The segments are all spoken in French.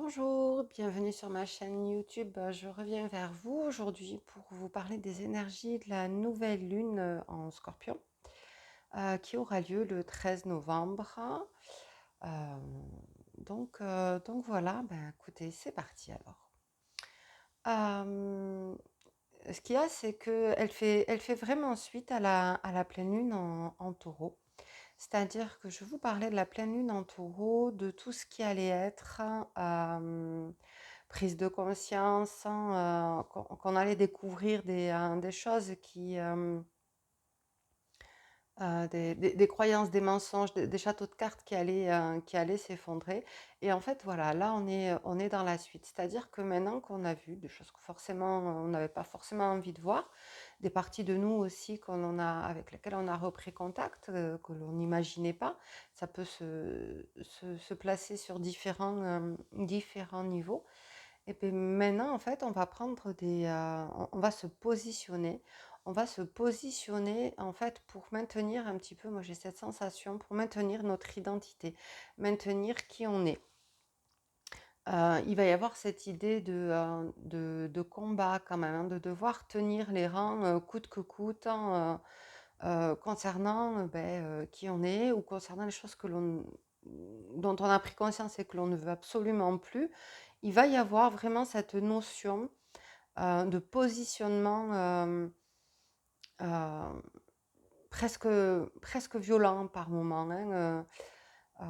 Bonjour, bienvenue sur ma chaîne YouTube. Je reviens vers vous aujourd'hui pour vous parler des énergies de la nouvelle lune en Scorpion qui aura lieu le 13 novembre. Euh, donc voilà, ben écoutez, c'est parti alors. Euh, Ce qu'il y a, c'est qu'elle fait vraiment suite à la pleine lune en taureau. C'est-à-dire que je vous parlais de la pleine lune en taureau, de tout ce qui allait être prise de conscience, hein, qu'on allait découvrir des choses des croyances, des mensonges, des châteaux de cartes qui allaient s'effondrer. Et en fait, voilà, là, on est dans la suite. C'est-à-dire que maintenant qu'on a vu des choses que forcément, on n'avait pas forcément envie de voir, des parties de nous aussi avec lesquelles on a repris contact, que l'on n'imaginait pas, ça peut se placer sur différents niveaux. Et puis maintenant, en fait, on va on va se positionner. On va se positionner, en fait, pour maintenir un petit peu, moi j'ai cette sensation, pour maintenir notre identité, maintenir qui on est. Il va y avoir cette idée de combat quand même, hein, de devoir tenir les rangs coûte que coûte, hein, concernant qui on est ou concernant les choses dont on a pris conscience et que l'on ne veut absolument plus. Il va y avoir vraiment cette notion de positionnement euh, presque, presque violent par moment, hein, euh,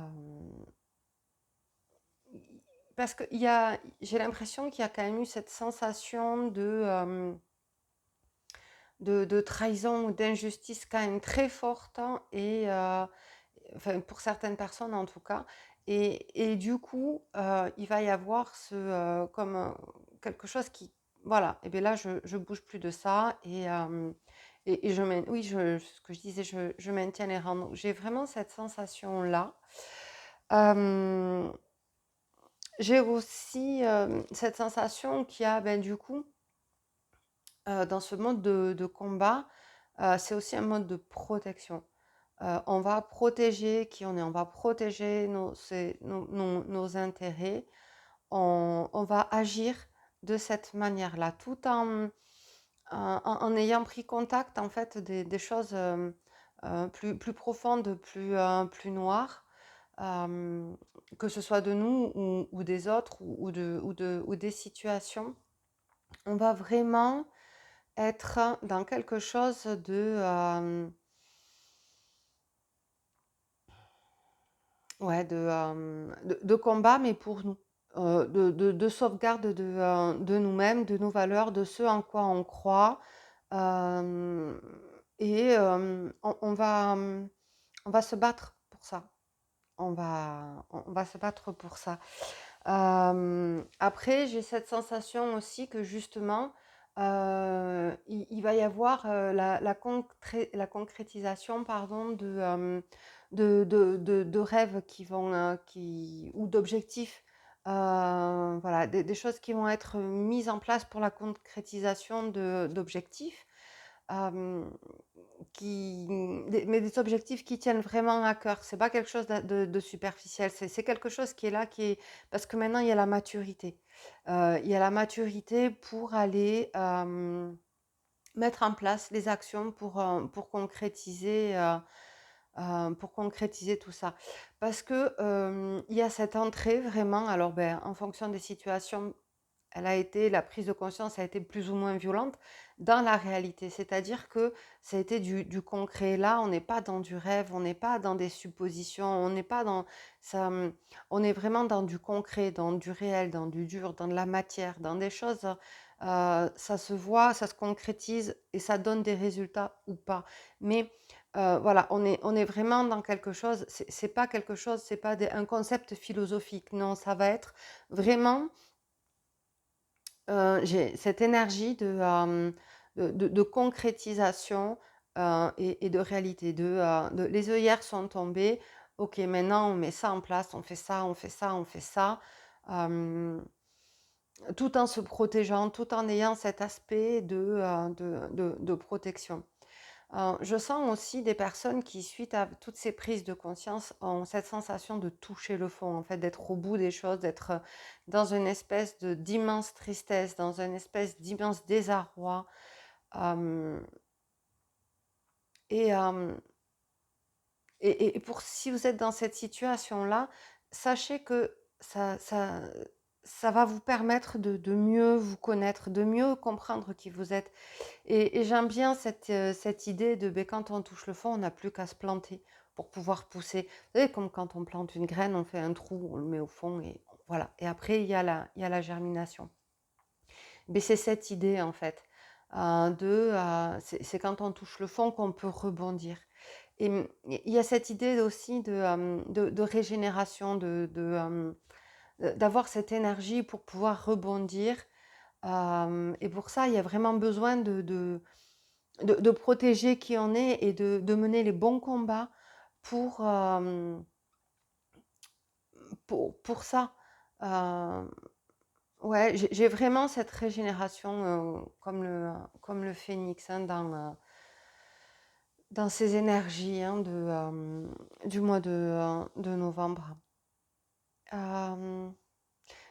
parce que j'ai l'impression qu'il y a quand même eu cette sensation de trahison ou d'injustice quand même très forte, hein, enfin, pour certaines personnes en tout cas. Et du coup, il va y avoir comme quelque chose qui, voilà, et bien là, je bouge plus de ça et oui, ce que je disais, je maintiens les rangs. Donc, j'ai vraiment cette sensation-là. Euh, j'ai aussi cette sensation qu'il y a, ben, du coup, dans ce mode de combat, c'est aussi un mode de protection. On va protéger qui on est, on va protéger nos intérêts, on va agir de cette manière-là, tout en ayant pris contact en fait des choses plus profondes, plus noires, euh, que ce soit de nous ou des autres ou des situations. On va vraiment être dans quelque chose ouais, de combat, mais pour nous, de sauvegarde de nous-mêmes, de nos valeurs, de ce en quoi on croit. euh, on va se battre pour ça. On va se battre pour ça. Après, j'ai cette sensation aussi que justement, il va y avoir la concrétisation, pardon, de rêves ou d'objectifs, voilà, des choses qui vont être mises en place pour la concrétisation d'objectifs euh, mais des objectifs qui tiennent vraiment à cœur. C'est pas quelque chose de superficiel. C'est quelque chose qui est là, parce que maintenant il y a la maturité. Il y a la maturité pour aller mettre en place les actions pour concrétiser tout ça. Parce que il y a cette entrée vraiment. Alors ben, en fonction des situations, la prise de conscience a été plus ou moins violente dans la réalité. C'est-à-dire que ça a été du concret. Là, on n'est pas dans du rêve, on n'est pas dans des suppositions, on n'est pas dans ça, on est vraiment dans du concret, dans du réel, dans du dur, dans de la matière, dans des choses. Ça se voit, ça se concrétise et ça donne des résultats ou pas. Mais voilà, on est vraiment dans quelque chose. C'est pas quelque chose, c'est pas un concept philosophique. Non, ça va être vraiment j'ai cette énergie de concrétisation et de réalité. Les œillères sont tombées. Ok, maintenant on met ça en place, on fait ça, on fait ça, on fait ça. euh, Tout en se protégeant, tout en ayant cet aspect de protection. Je sens aussi des personnes qui, suite à toutes ces prises de conscience, ont cette sensation de toucher le fond, en fait, d'être au bout des choses, d'être dans une espèce de d'immense tristesse, dans une espèce d'immense désarroi. Euh, et, euh, et pour si vous êtes dans cette situation-là, sachez que ça va vous permettre de mieux vous connaître, de mieux comprendre qui vous êtes. Et j'aime bien cette idée de ben, quand on touche le fond, on n'a plus qu'à se planter pour pouvoir pousser. Vous savez, comme quand on plante une graine, on fait un trou, on le met au fond et voilà. Et après, il y a la germination. Mais c'est cette idée en fait. C'est quand on touche le fond qu'on peut rebondir. Et il y a cette idée aussi de régénération, d'avoir cette énergie pour pouvoir rebondir. Et pour ça, il y a vraiment besoin de protéger qui on est et de mener les bons combats pour, pour ça. Euh, ouais, j'ai vraiment cette régénération comme le phénix hein, dans ces énergies hein, du mois de novembre. Euh,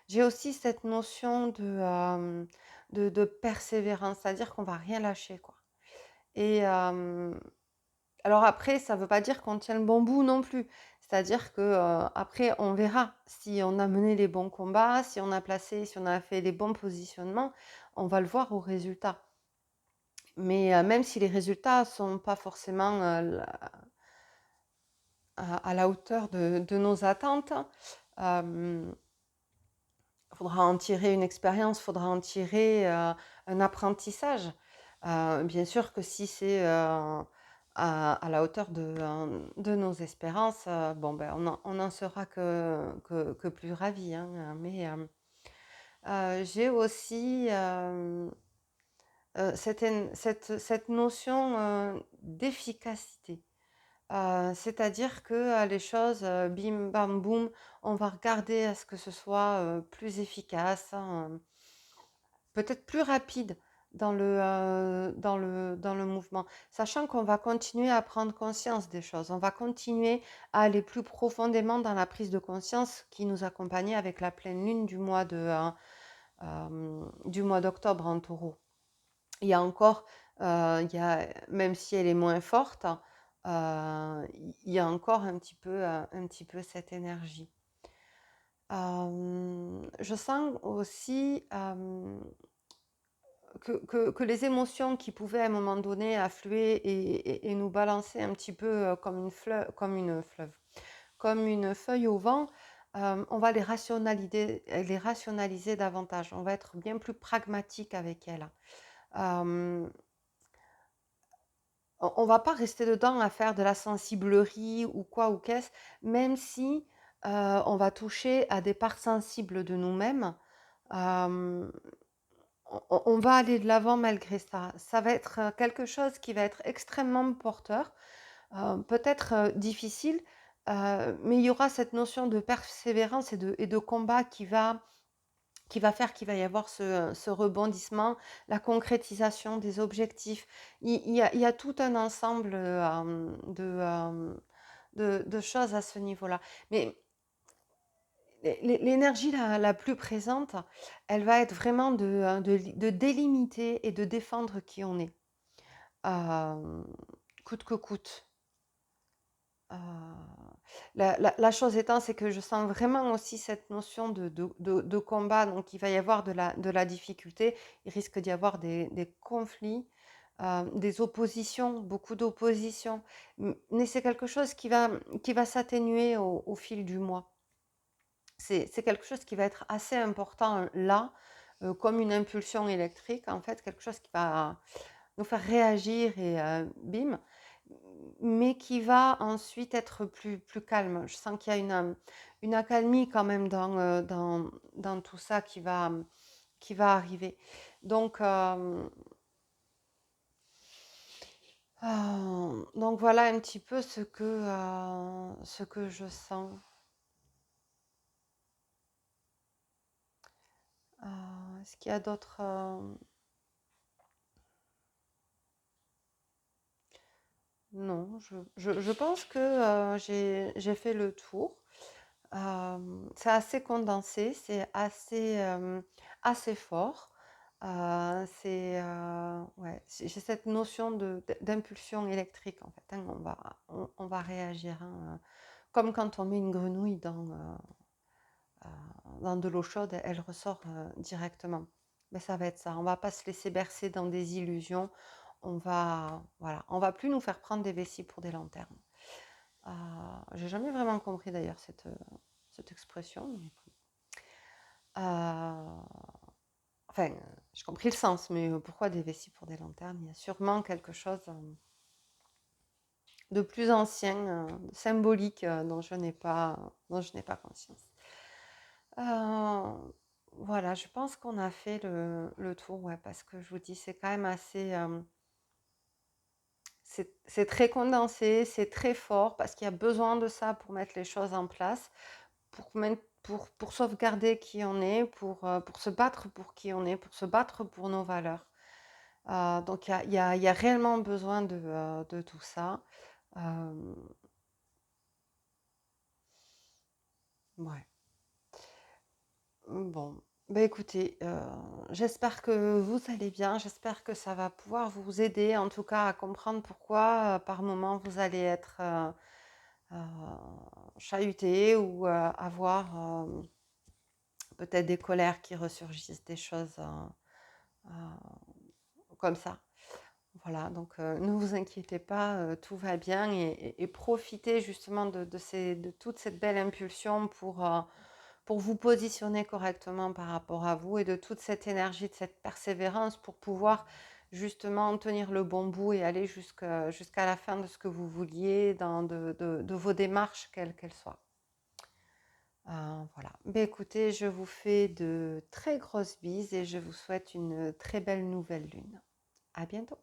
j'ai aussi cette notion de persévérance, c'est-à-dire qu'on va rien lâcher, quoi. Et alors après, ça ne veut pas dire qu'on tient le bon bout non plus. C'est-à-dire que après, on verra si on a mené les bons combats, si on a placé, si on a fait les bons positionnements, on va le voir au résultat. Mais même si les résultats sont pas forcément à la hauteur de nos attentes, il faudra en tirer une expérience, il faudra en tirer un apprentissage. Bien sûr que si c'est à la hauteur de nos espérances, bon, ben, on en sera que plus ravis. Hein. Mais j'ai aussi cette notion d'efficacité. C'est-à-dire que les choses, bim, bam, boum, on va regarder à ce que ce soit plus efficace, hein, peut-être plus rapide dans le mouvement, sachant qu'on va continuer à prendre conscience des choses, on va continuer à aller plus profondément dans la prise de conscience qui nous accompagnait avec la pleine lune du mois d'octobre en taureau. Il y a encore, même si elle est moins forte, il y a encore un petit peu cette énergie. Je sens aussi que les émotions qui pouvaient à un moment donné affluer et nous balancer un petit peu comme une feuille au vent, on va les rationaliser davantage. On va être bien plus pragmatique avec elles. Euh, on va pas rester dedans à faire de la sensiblerie ou quoi ou qu'est-ce, même si on va toucher à des parts sensibles de nous-mêmes. euh, on va aller de l'avant malgré ça. Ça va être quelque chose qui va être extrêmement porteur, peut-être difficile, mais il y aura cette notion de persévérance et de combat qui va faire qu'il va y avoir ce rebondissement, la concrétisation des objectifs. Il y a tout un ensemble de choses à ce niveau-là. Mais l'énergie la plus présente, elle va être vraiment de délimiter et de défendre qui on est, euh, coûte que coûte. Euh, la chose étant, c'est que je sens vraiment aussi cette notion de combat, donc il va y avoir de la difficulté, il risque d'y avoir des conflits, des oppositions, beaucoup d'oppositions, mais c'est quelque chose qui va s'atténuer au fil du mois. C'est quelque chose qui va être assez important là, comme une impulsion électrique, en fait, quelque chose qui va nous faire réagir et bim, mais qui va ensuite être plus calme. Je sens qu'il y a une accalmie quand même dans tout ça qui va arriver. Donc voilà un petit peu ce que je sens. Est-ce qu'il y a d'autres... non, je pense que j'ai fait le tour. C'est assez condensé, c'est assez fort. Ouais, j'ai cette notion d'impulsion électrique en fait, hein. On va réagir, hein, comme quand on met une grenouille dans de l'eau chaude, elle ressort directement. Mais ça va être ça. On va pas se laisser bercer dans des illusions. Voilà, on va plus nous faire prendre des vessies pour des lanternes. J'ai jamais vraiment compris d'ailleurs cette expression. Mais enfin, j'ai compris le sens, mais pourquoi des vessies pour des lanternes? Il y a sûrement quelque chose de plus ancien, symbolique, dont je n'ai pas conscience. Euh, voilà, je pense qu'on a fait le tour, ouais, parce que je vous dis, c'est quand même assez, c'est très condensé, c'est très fort, parce qu'il y a besoin de ça pour mettre les choses en place, pour sauvegarder qui on est, pour se battre pour qui on est, pour se battre pour nos valeurs. Donc il y a réellement besoin de tout ça. Euh, ouais. Bon, bah écoutez, j'espère que vous allez bien, j'espère que ça va pouvoir vous aider en tout cas à comprendre pourquoi par moment vous allez être euh, chahuté ou avoir peut-être des colères qui ressurgissent, des choses euh, comme ça. Voilà, donc ne vous inquiétez pas, tout va bien et profitez justement de toute cette belle impulsion pour vous positionner correctement par rapport à vous et de toute cette énergie, de cette persévérance pour pouvoir justement tenir le bon bout et aller jusqu'à la fin de ce que vous vouliez de vos démarches, quelles qu'elles soient. Voilà. Ben, écoutez, je vous fais de très grosses bises et je vous souhaite une très belle nouvelle lune. À bientôt.